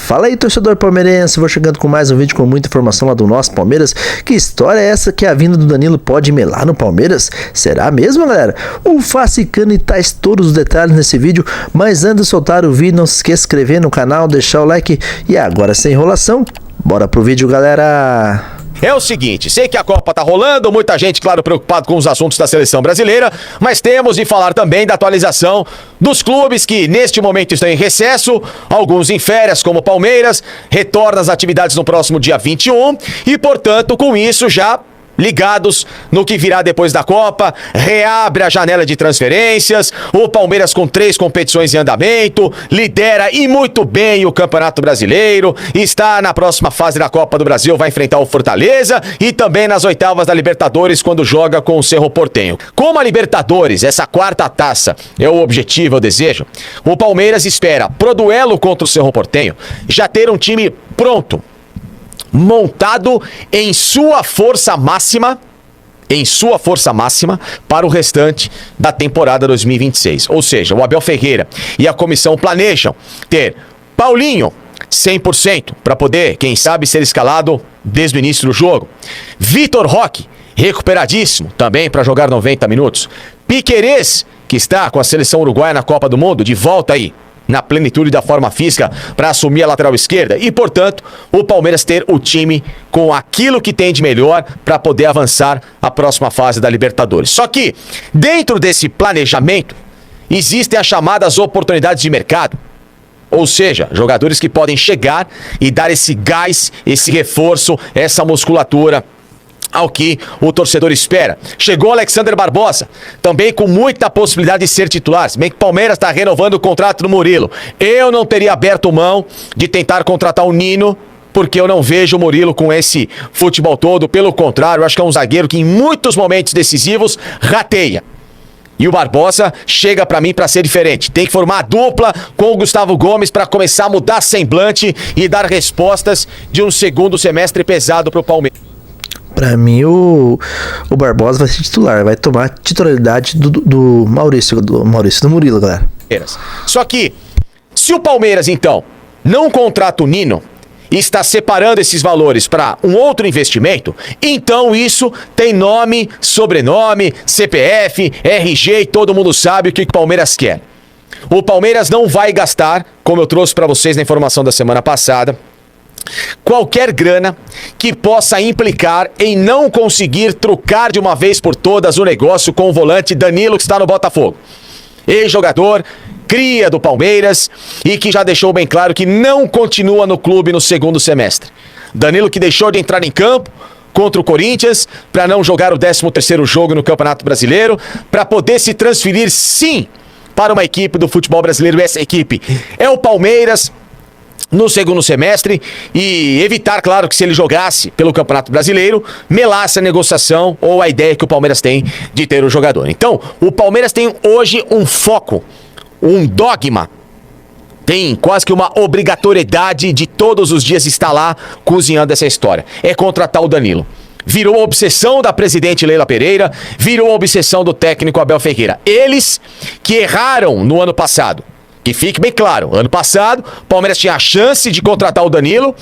Fala aí, torcedor palmeirense, vou chegando com mais um vídeo com muita informação lá do nosso Palmeiras. Que história é essa que a vinda do Danilo pode melar no Palmeiras? Será mesmo, galera? O Facicano e traz todos os detalhes nesse vídeo, mas antes de soltar o vídeo, não se esqueça de se inscrever no canal, deixar o like e agora sem enrolação, bora pro vídeo, galera! É o seguinte, sei que a Copa tá rolando, muita gente, claro, preocupado com os assuntos da seleção brasileira, mas temos de falar também da atualização dos clubes que neste momento estão em recesso, alguns em férias, como o Palmeiras, retorna às atividades no próximo dia 21 e, portanto, com isso já ligados no que virá depois da Copa, reabre a janela de transferências, o Palmeiras com 3 competições em andamento, lidera e muito bem o Campeonato Brasileiro, está na próxima fase da Copa do Brasil, vai enfrentar o Fortaleza e também nas oitavas da Libertadores quando joga com o Cerro Porteño. Como a Libertadores, essa quarta taça, é o objetivo, é o desejo, o Palmeiras espera, pro duelo contra o Cerro Porteño, já ter um time pronto, montado em sua força máxima para o restante da temporada 2026. Ou seja, o Abel Ferreira e a comissão planejam ter Paulinho 100% para poder, quem sabe, ser escalado desde o início do jogo. Vitor Roque, recuperadíssimo também para jogar 90 minutos. Piquerez, que está com a seleção uruguaia na Copa do Mundo, de volta aí na plenitude da forma física para assumir a lateral esquerda e, portanto, o Palmeiras ter o time com aquilo que tem de melhor para poder avançar à próxima fase da Libertadores. Só que, dentro desse planejamento, existem as chamadas oportunidades de mercado, ou seja, jogadores que podem chegar e dar esse gás, esse reforço, essa musculatura ao que o torcedor espera. Chegou o Alexander Barbosa, também com muita possibilidade de ser titular, se bem que o Palmeiras está renovando o contrato do Murilo. Eu não teria aberto mão de tentar contratar o Nino, porque eu não vejo o Murilo com esse futebol todo, pelo contrário, eu acho que é um zagueiro que em muitos momentos decisivos rateia. E o Barbosa chega pra mim pra ser diferente. Tem que formar a dupla com o Gustavo Gomes pra começar a mudar semblante e dar respostas de um segundo semestre pesado pro Palmeiras. Pra mim, o Barbosa vai ser titular, vai tomar titularidade do Murilo, galera. Só que, se o Palmeiras, então, não contrata o Nino e está separando esses valores para um outro investimento, então isso tem nome, sobrenome, CPF, RG e todo mundo sabe o que o Palmeiras quer. O Palmeiras não vai gastar, como eu trouxe para vocês na informação da semana passada, qualquer grana que possa implicar em não conseguir trocar de uma vez por todas o negócio com o volante Danilo, que está no Botafogo. Ex-jogador, cria do Palmeiras e que já deixou bem claro que não continua no clube no segundo semestre. Danilo que deixou de entrar em campo contra o Corinthians para não jogar o 13º jogo no Campeonato Brasileiro, para poder se transferir sim para uma equipe do futebol brasileiro. Essa equipe é o Palmeiras no segundo semestre e evitar, claro, que se ele jogasse pelo Campeonato Brasileiro, melasse a negociação ou a ideia que o Palmeiras tem de ter o jogador. Então, o Palmeiras tem hoje um foco, um dogma, tem quase que uma obrigatoriedade de todos os dias estar lá cozinhando essa história. É contratar o Danilo. Virou a obsessão da presidente Leila Pereira, virou a obsessão do técnico Abel Ferreira. Eles que erraram no ano passado. Que fique bem claro, ano passado, o Palmeiras tinha a chance de contratar o Danilo,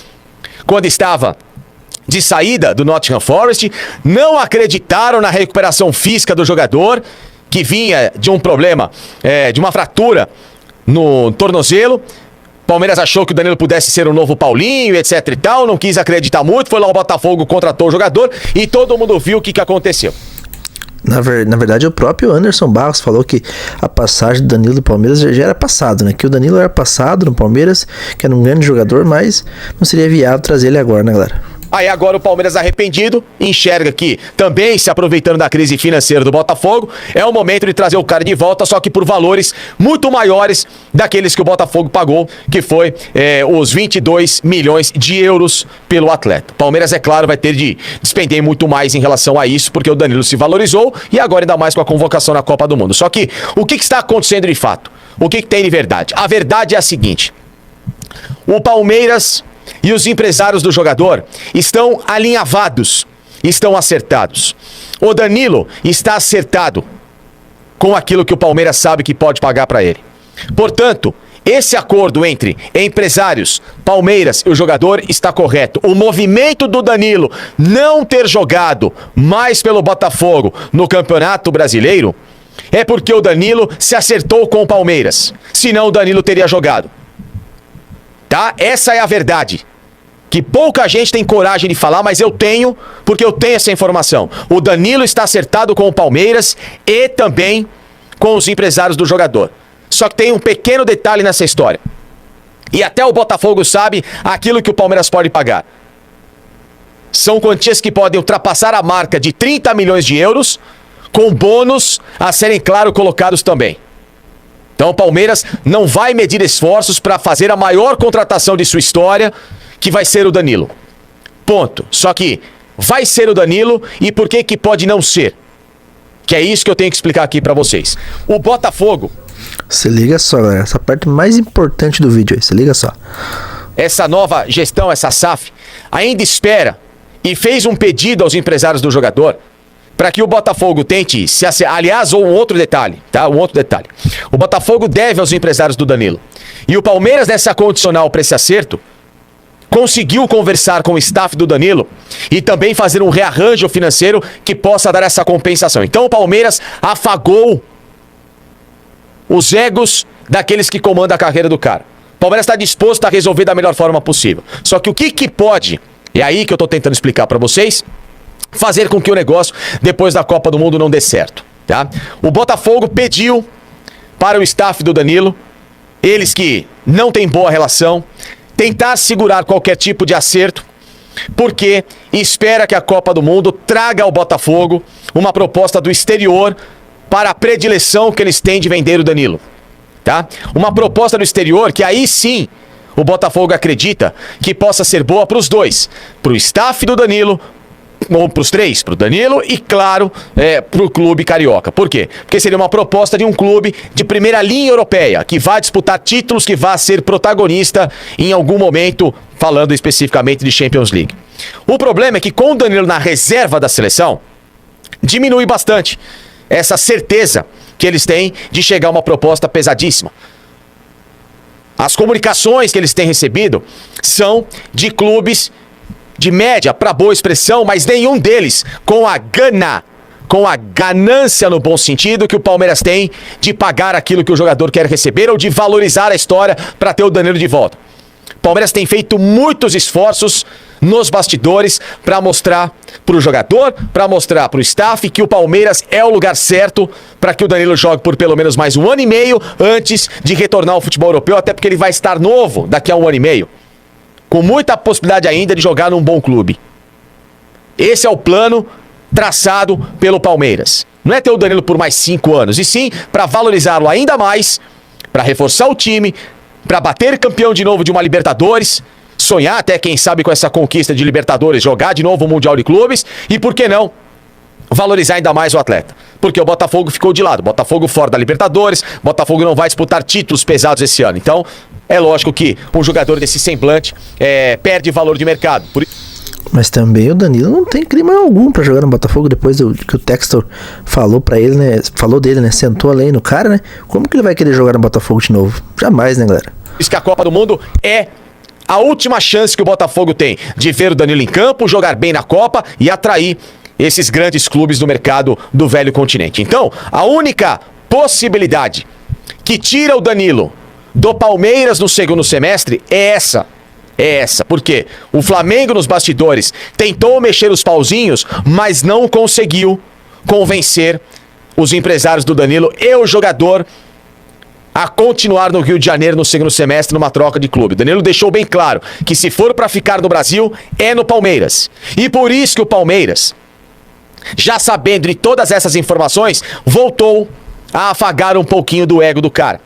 quando estava de saída do Nottingham Forest, não acreditaram na recuperação física do jogador, que vinha de um problema, de uma fratura no tornozelo. O Palmeiras achou que o Danilo pudesse ser o novo Paulinho, etc e tal, não quis acreditar muito, foi lá o Botafogo, contratou o jogador e todo mundo viu o que aconteceu. Na verdade, o próprio Anderson Barros falou que a passagem do Danilo do Palmeiras já era passado, né? Que o Danilo era passado no Palmeiras, que era um grande jogador, mas não seria viável trazer ele agora, né, galera? Aí agora o Palmeiras arrependido, enxerga que também se aproveitando da crise financeira do Botafogo, é o momento de trazer o cara de volta, só que por valores muito maiores daqueles que o Botafogo pagou, que foi os 22 milhões de euros pelo atleta. O Palmeiras, é claro, vai ter de despender muito mais em relação a isso, porque o Danilo se valorizou e agora ainda mais com a convocação na Copa do Mundo. Só que o que está acontecendo de fato? O que tem de verdade? A verdade é a seguinte: o Palmeiras e os empresários do jogador estão alinhavados, estão acertados. O Danilo está acertado com aquilo que o Palmeiras sabe que pode pagar para ele. Portanto, esse acordo entre empresários, Palmeiras e o jogador está correto. O movimento do Danilo não ter jogado mais pelo Botafogo no Campeonato Brasileiro é porque o Danilo se acertou com o Palmeiras. Senão o Danilo teria jogado. Tá? Essa é a verdade. Que pouca gente tem coragem de falar, mas eu tenho, porque eu tenho essa informação. O Danilo está acertado com o Palmeiras e também com os empresários do jogador. Só que tem um pequeno detalhe nessa história. E até o Botafogo sabe aquilo que o Palmeiras pode pagar. São quantias que podem ultrapassar a marca de 30 milhões de euros, com bônus a serem, claro, colocados também. Então o Palmeiras não vai medir esforços para fazer a maior contratação de sua história, que vai ser o Danilo. Ponto. Só que vai ser o Danilo e por que que pode não ser? Que é isso que eu tenho que explicar aqui para vocês. O Botafogo... Se liga só, galera. Essa parte mais importante do vídeo aí. Se liga só. Essa nova gestão, essa SAF, ainda espera e fez um pedido aos empresários do jogador para que o Botafogo tente se acertar. Aliás, um outro detalhe, tá? Um outro detalhe. O Botafogo deve aos empresários do Danilo. E o Palmeiras, nessa condicional para esse acerto, conseguiu conversar com o staff do Danilo e também fazer um rearranjo financeiro que possa dar essa compensação. Então o Palmeiras afagou os egos daqueles que comandam a carreira do cara. O Palmeiras está disposto a resolver da melhor forma possível. Só que o que pode, é aí que eu estou tentando explicar para vocês, fazer com que o negócio, depois da Copa do Mundo, não dê certo. Tá? O Botafogo pediu para o staff do Danilo, eles que não têm boa relação, tentar segurar qualquer tipo de acerto, porque espera que a Copa do Mundo traga ao Botafogo uma proposta do exterior para a predileção que eles têm de vender o Danilo. Tá? Uma proposta do exterior que aí sim o Botafogo acredita que possa ser boa para os dois, para o staff do Danilo, ou para os três, para o Danilo e, claro, para o clube carioca. Por quê? Porque seria uma proposta de um clube de primeira linha europeia, que vai disputar títulos, que vai ser protagonista em algum momento, falando especificamente de Champions League. O problema é que com o Danilo na reserva da seleção, diminui bastante essa certeza que eles têm de chegar a uma proposta pesadíssima. As comunicações que eles têm recebido são de clubes de média para boa expressão, mas nenhum deles com a gana, com a ganância no bom sentido que o Palmeiras tem de pagar aquilo que o jogador quer receber ou de valorizar a história para ter o Danilo de volta. O Palmeiras tem feito muitos esforços nos bastidores para mostrar para o jogador, para mostrar para o staff que o Palmeiras é o lugar certo para que o Danilo jogue por pelo menos mais 1 ano e meio antes de retornar ao futebol europeu, até porque ele vai estar novo daqui a 1 ano e meio, com muita possibilidade ainda de jogar num bom clube. Esse é o plano traçado pelo Palmeiras. Não é ter o Danilo por mais 5 anos, e sim para valorizá-lo ainda mais, para reforçar o time, para bater campeão de novo de uma Libertadores, sonhar até, quem sabe, com essa conquista de Libertadores, jogar de novo o Mundial de Clubes e, por que não, valorizar ainda mais o atleta. Porque o Botafogo ficou de lado. Botafogo fora da Libertadores, Botafogo não vai disputar títulos pesados esse ano. Então, é lógico que um jogador desse semblante perde valor de mercado. Mas também o Danilo não tem clima algum pra jogar no Botafogo depois que o Textor falou pra ele, né? Falou dele, né? Sentou ali no cara, né? Como que ele vai querer jogar no Botafogo de novo? Jamais, né, galera? Isso que a Copa do Mundo é a última chance que o Botafogo tem de ver o Danilo em campo, jogar bem na Copa e atrair esses grandes clubes do mercado do velho continente. Então, a única possibilidade que tira o Danilo do Palmeiras no segundo semestre é essa. Porque o Flamengo nos bastidores tentou mexer os pauzinhos, mas não conseguiu convencer os empresários do Danilo e o jogador a continuar no Rio de Janeiro no segundo semestre numa troca de clube. O Danilo deixou bem claro que se for para ficar no Brasil, é no Palmeiras. E por isso que o Palmeiras, já sabendo de todas essas informações, voltou a afagar um pouquinho do ego do cara,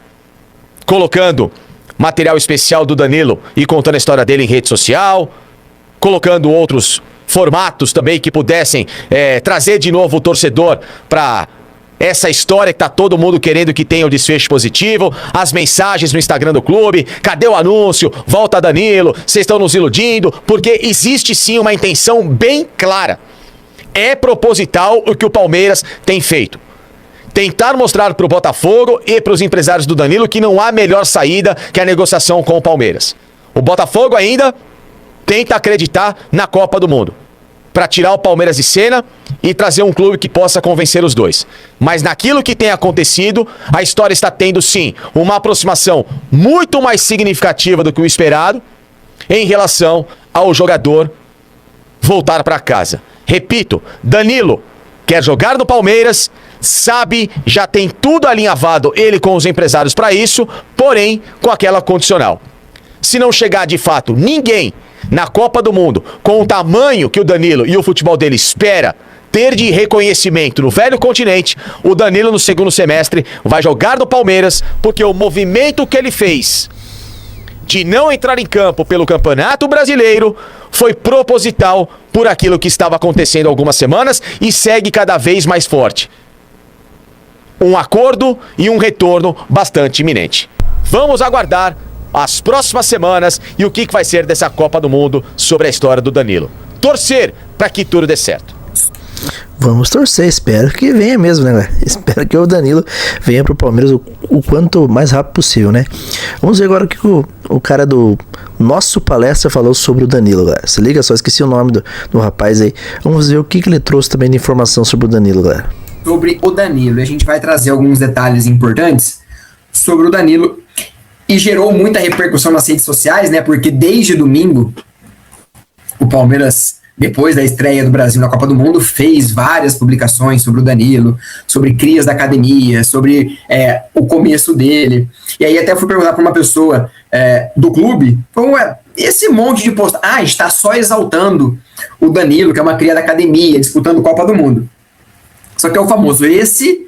colocando material especial do Danilo e contando a história dele em rede social, colocando outros formatos também que pudessem trazer de novo o torcedor para essa história que tá todo mundo querendo que tenha o desfecho positivo, as mensagens no Instagram do clube, cadê o anúncio, volta Danilo, vocês estão nos iludindo, porque existe sim uma intenção bem clara. É proposital o que o Palmeiras tem feito. tentar mostrar pro Botafogo e pros empresários do Danilo que não há melhor saída que a negociação com o Palmeiras. O Botafogo ainda tenta acreditar na Copa do Mundo, para tirar o Palmeiras de cena e trazer um clube que possa convencer os dois. Mas naquilo que tem acontecido, a história está tendo sim uma aproximação muito mais significativa do que o esperado em relação ao jogador voltar para casa. Repito, Danilo quer jogar no Palmeiras, sabe, já tem tudo alinhavado ele com os empresários para isso, porém com aquela condicional. Se não chegar de fato ninguém na Copa do Mundo com o tamanho que o Danilo e o futebol dele espera ter de reconhecimento no velho continente, o Danilo no segundo semestre vai jogar no Palmeiras, porque o movimento que ele fez de não entrar em campo pelo Campeonato Brasileiro foi proposital por aquilo que estava acontecendo há algumas semanas e segue cada vez mais forte. Um acordo e um retorno bastante iminente. Vamos aguardar as próximas semanas e o que vai ser dessa Copa do Mundo sobre a história do Danilo. Torcer para que tudo dê certo. Vamos torcer, espero que venha mesmo, né, galera? Espero que o Danilo venha pro Palmeiras o quanto mais rápido possível, né? Vamos ver agora o que o cara do nosso palestra falou sobre o Danilo, galera. Se liga só, esqueci o nome do rapaz aí. Vamos ver o que ele trouxe também de informação sobre o Danilo, galera. Sobre o Danilo, a gente vai trazer alguns detalhes importantes sobre o Danilo. E gerou muita repercussão nas redes sociais, né? Porque desde domingo, o Palmeiras, depois da estreia do Brasil na Copa do Mundo, fez várias publicações sobre o Danilo, sobre crias da academia, sobre o começo dele. E aí até fui perguntar para uma pessoa do clube, como é esse monte de post... a gente está só exaltando o Danilo, que é uma cria da academia, disputando Copa do Mundo. Só que é o famoso, esse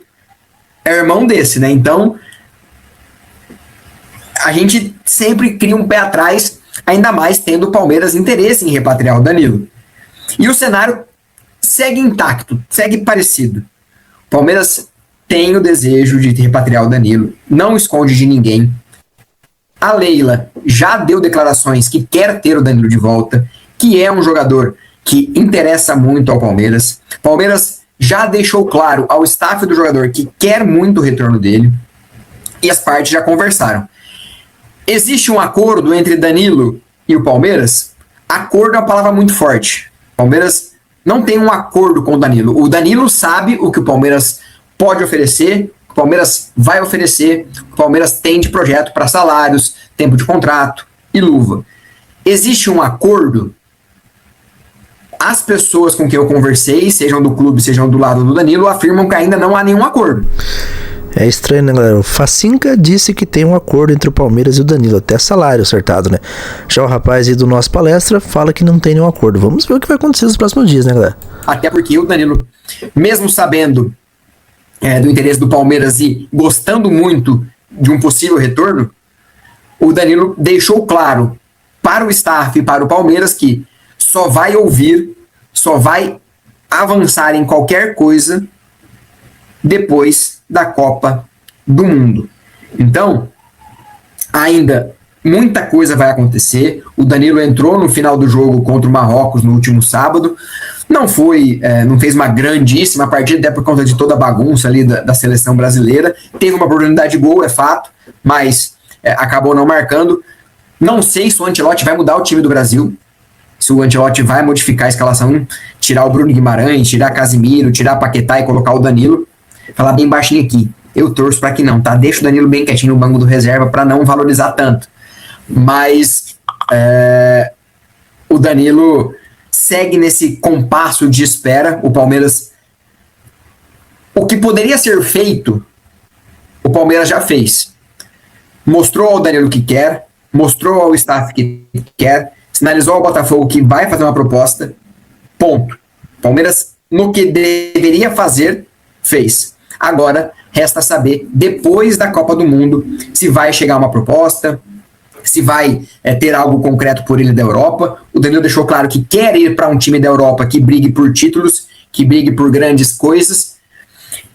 é irmão desse, né? Então a gente sempre cria um pé atrás, ainda mais tendo o Palmeiras interesse em repatriar o Danilo. E o cenário segue intacto, segue parecido. O Palmeiras tem o desejo de repatriar o Danilo, não esconde de ninguém. A Leila já deu declarações que quer ter o Danilo de volta, que é um jogador que interessa muito ao Palmeiras. O Palmeiras já deixou claro ao staff do jogador que quer muito o retorno dele, e as partes já conversaram. Existe um acordo entre Danilo e o Palmeiras? Acordo é uma palavra muito forte. O Palmeiras não tem um acordo com o Danilo. O Danilo sabe o que o Palmeiras pode oferecer, o Palmeiras vai oferecer, o Palmeiras tem de projeto para salários, tempo de contrato e luva. Existe um acordo? As pessoas com quem eu conversei, sejam do clube, sejam do lado do Danilo, afirmam que ainda não há nenhum acordo. É estranho, né, galera? O Facinca disse que tem um acordo entre o Palmeiras e o Danilo, até salário acertado, né? Já o rapaz aí do nosso palestra fala que não tem nenhum acordo. Vamos ver o que vai acontecer nos próximos dias, né, galera? Até porque o Danilo, mesmo sabendo do interesse do Palmeiras e gostando muito de um possível retorno, o Danilo deixou claro para o staff e para o Palmeiras que só vai ouvir, só vai avançar em qualquer coisa depois da Copa do Mundo. Então, ainda muita coisa vai acontecer. O Danilo entrou no final do jogo contra o Marrocos no último sábado. Não fez uma grandíssima partida, até por conta de toda a bagunça ali da seleção brasileira. Teve uma oportunidade de gol, é fato, mas acabou não marcando. Não sei se o Ancelotti vai mudar o time do Brasil, se o Ancelotti vai modificar a escalação, tirar o Bruno Guimarães, tirar Casimiro, tirar Paquetá e colocar o Danilo. Falar bem baixinho aqui, eu torço para que não, tá? Deixa o Danilo bem quietinho no banco do reserva para não valorizar tanto. Mas o Danilo segue nesse compasso de espera. O Palmeiras, o que poderia ser feito, o Palmeiras já fez. Mostrou ao Danilo que quer, mostrou ao staff que quer, sinalizou ao Botafogo que vai fazer uma proposta, ponto. Palmeiras, no que deveria fazer, fez. Agora, resta saber, depois da Copa do Mundo, se vai chegar uma proposta, se vai ter algo concreto por ele da Europa. O Danilo deixou claro que quer ir para um time da Europa que brigue por títulos, que brigue por grandes coisas.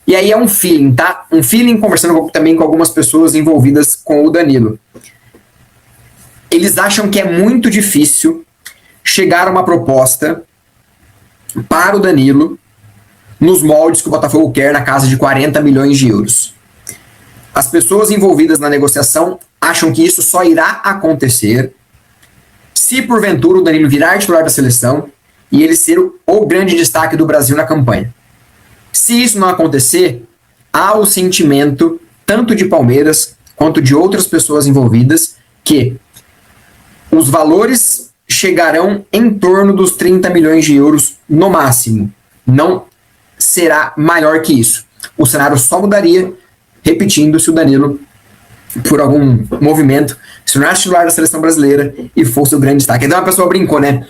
E aí é um feeling, tá? Um feeling, conversando também com algumas pessoas envolvidas com o Danilo. Eles acham que é muito difícil chegar a uma proposta para o Danilo nos moldes que o Botafogo quer, na casa de 40 milhões de euros. As pessoas envolvidas na negociação acham que isso só irá acontecer se porventura o Danilo virar titular da seleção e ele ser o grande destaque do Brasil na campanha. Se isso não acontecer, há o sentimento, tanto de Palmeiras quanto de outras pessoas envolvidas, que os valores chegarão em torno dos 30 milhões de euros no máximo. Não será maior que isso. O cenário só mudaria, repetindo, se o Danilo, por algum movimento, se tornasse titular da seleção brasileira e fosse o grande destaque. Então a pessoa brincou, né?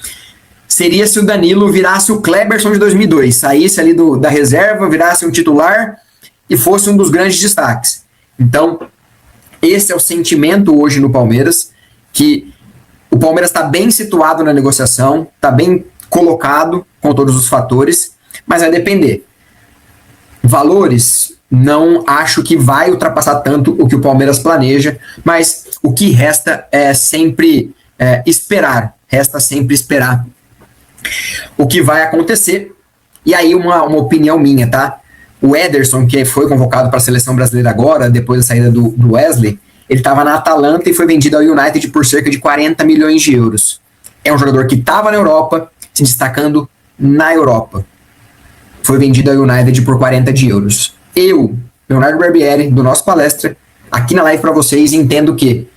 Seria se o Danilo virasse o Kleberson de 2002, saísse ali da reserva, virasse um titular e fosse um dos grandes destaques. Então, esse é o sentimento hoje no Palmeiras, que o Palmeiras está bem situado na negociação, está bem colocado com todos os fatores, mas vai depender. Valores, não acho que vai ultrapassar tanto o que o Palmeiras planeja, mas o que resta é sempre esperar, resta sempre esperar o que vai acontecer. E aí uma opinião minha, tá? O Ederson, que foi convocado para a seleção brasileira agora, depois da saída do Wesley, ele estava na Atalanta e foi vendido ao United por cerca de 40 milhões de euros. É um jogador que estava na Europa, se destacando na Europa. Foi vendido ao United por 40 de euros. Eu, Leonardo Barbieri, do nosso palestra, aqui na live para vocês, entendo que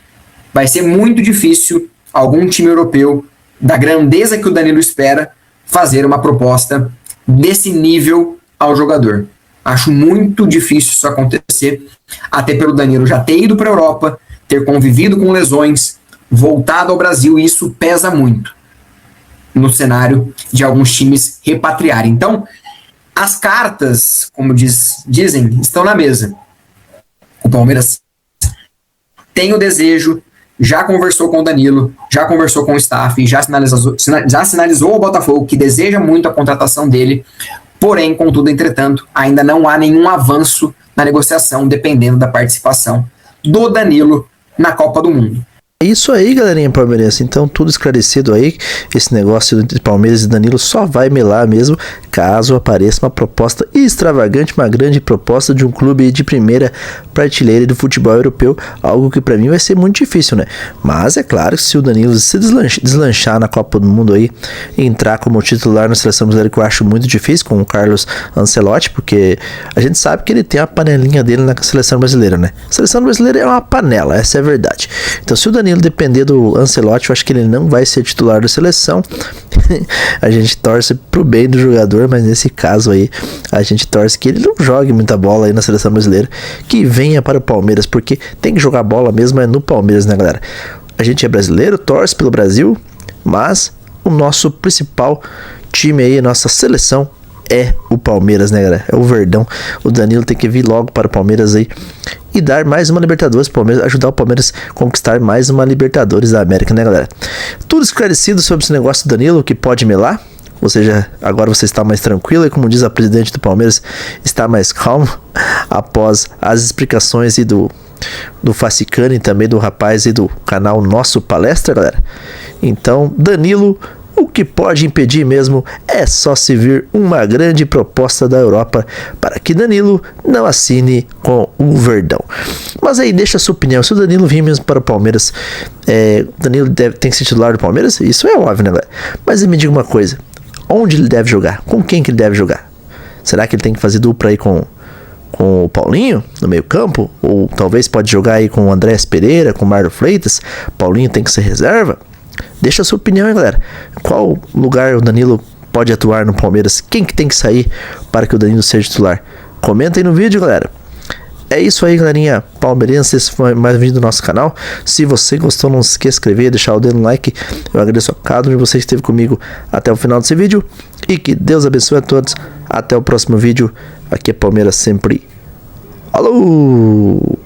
vai ser muito difícil algum time europeu, da grandeza que o Danilo espera, fazer uma proposta desse nível ao jogador. Acho muito difícil isso acontecer, até pelo Danilo já ter ido para a Europa, ter convivido com lesões, voltado ao Brasil, e isso pesa muito no cenário de alguns times repatriarem. Então, as cartas, como dizem, estão na mesa. O Palmeiras tem o desejo, já conversou com o Danilo, já conversou com o staff, já sinalizou ao Botafogo que deseja muito a contratação dele. Porém, contudo, entretanto, ainda não há nenhum avanço na negociação, dependendo da participação do Danilo na Copa do Mundo. É isso aí, galerinha palmeirense. Então, tudo esclarecido aí. Esse negócio de Palmeiras e Danilo só vai melar mesmo caso apareça uma proposta extravagante, uma grande proposta de um clube de primeira prateleira do futebol europeu, algo que pra mim vai ser muito difícil, né? Mas é claro que se o Danilo se deslanchar na Copa do Mundo aí, entrar como titular na seleção brasileira, que eu acho muito difícil, com o Carlos Ancelotti, porque a gente sabe que ele tem a panelinha dele na seleção brasileira, né? A seleção brasileira é uma panela, essa é a verdade. Então, se o Danilo depender do Ancelotti, eu acho que ele não vai ser titular da seleção. A gente torce pro bem do jogador, mas nesse caso aí, a gente torce que ele não jogue muita bola aí na seleção brasileira, que venha para o Palmeiras, porque tem que jogar bola mesmo é no Palmeiras, né, galera? A gente é brasileiro, torce pelo Brasil, mas o nosso principal time aí, nossa seleção, é o Palmeiras, né, galera? É o Verdão. O Danilo tem que vir logo para o Palmeiras aí e dar mais uma Libertadores, Palmeiras, ajudar o Palmeiras a conquistar mais uma Libertadores da América, né, galera? Tudo esclarecido sobre esse negócio do Danilo, que pode melar. Ou seja, agora você está mais tranquilo e, como diz a presidente do Palmeiras, está mais calmo após as explicações e do Facicano e também do rapaz e do canal Nosso Palestra, galera. Então, Danilo, o que pode impedir mesmo é só se vir uma grande proposta da Europa para que Danilo não assine com o Verdão. Mas aí deixa a sua opinião, se o Danilo vir mesmo para o Palmeiras, Danilo tem que ser titular do Palmeiras? Isso é óbvio, né, galera? Mas me diga uma coisa, onde ele deve jogar? Com quem que ele deve jogar? Será que ele tem que fazer dupla aí com o Paulinho no meio campo? Ou talvez pode jogar aí com o Andrés Pereira, com o Marlon Freitas? Paulinho tem que ser reserva? Deixa a sua opinião aí, galera. Qual lugar o Danilo pode atuar no Palmeiras? Quem que tem que sair para que o Danilo seja titular? Comenta aí no vídeo, galera. É isso aí, galerinha palmeirense. Esse foi mais um vídeo do nosso canal. Se você gostou, não se esqueça de inscrever, deixar o dedo no like. Eu agradeço a cada um de vocês que esteve comigo até o final desse vídeo. E que Deus abençoe a todos. Até o próximo vídeo. Aqui é Palmeiras sempre. Alô!